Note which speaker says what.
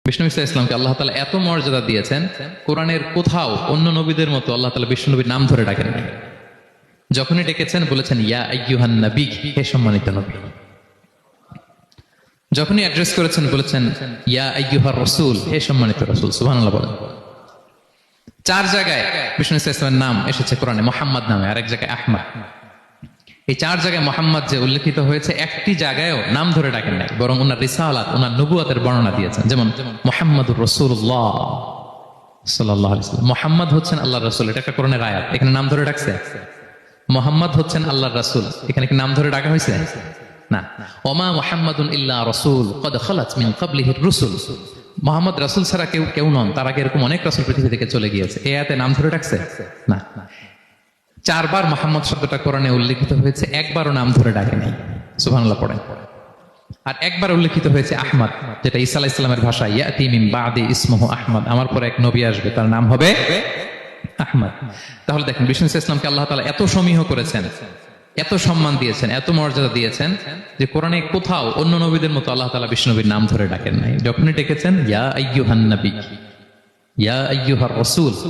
Speaker 1: বিষ্ণু ইসলামকে আল্লাহ তাআলা এত মর্যাদা দিয়েছেন, কোরআনের কোথাও অন্য নবীদের মতো আল্লাহ তাআলা বিষ্ণু নবীর নাম ধরে ডাকেন নাই। যখনই ডেকেছেন বলেছেন ইয়া আইয়ুহান নবী, হে সম্মানিত নবী। যখনই অ্যাড্রেস করেছেন বলেছেন ইয়া আইয়ুহার রাসূল, হে সম্মানিত রাসূল। সুবহানাল্লাহ বলেন। 4 জায়গায় বিষ্ণু ইসলামের নাম এসেছে কোরআনে মুহাম্মদ নামে, আর এক জায়গায় আহমদ। এই 4 জায়গায় মোহাম্মদ যে উল্লেখিত হয়েছে, একটি জায়গায়ও নাম ধরে ডাকেন নাই, বরং ওনার রিসালাত, ওনার নবুয়তের বর্ণনা দিয়েছেন। যেমন মুহাম্মাদুর রাসূলুল্লাহ সাল্লাল্লাহু আলাইহি ওয়াসাল্লাম, মুহাম্মদ হচ্ছেন আল্লাহর রাসূল, এটা একটা কোরআনের আয়াত। এখানে নাম ধরে ডাকছে? মুহাম্মদ হচ্ছেন আল্লাহর রাসূল, এখানে কি নাম ধরে ডাকা হয়েছে? না। ওমা মুহাম্মাদুন ইল্লা রাসূল ক্বাদ খালাত মিন ক্বাবলিহির রুসুল, মুহাম্মদ রাসূল ছাড়া কেউ নন, তার আগে এরকম অনেক রাসূল পৃথিবী থেকে চলে গিয়েছে। এই আয়াতে নাম ধরে ডাকছে? না। 4 বার মুহাম্মদ শব্দটা কোরআনে উল্লেখিত হয়েছে, একবারও নাম ধরে ডাকে নাই। সুবহানাল্লাহ পড়েন। আর একবার উল্লেখিত হয়েছে আহমদ, যেটা ঈসা আলাইহিস সালামের ভাষা, ইয়াতি মিন বাদি ইসমুহু আহমদ, আমার পরে এক নবী আসবে, তার নাম হবে আহমদ। তাহলে দেখেন বিষ্ণু ইসলামকে আল্লাহ তাআলা এত সমীহ করেছেন, এত সম্মান দিয়েছেন, এত মর্যাদা দিয়েছেন, যে কোরআনে কোথাও অন্য নবীদের মতো আল্লাহ তাআলা বিষ্ণু নবীর নাম ধরে ডাকেন নাই। যখনই ডেকেছেন ইয়া আইয়ুহান নবী, ইয়া আইয়ুহার রাসূল,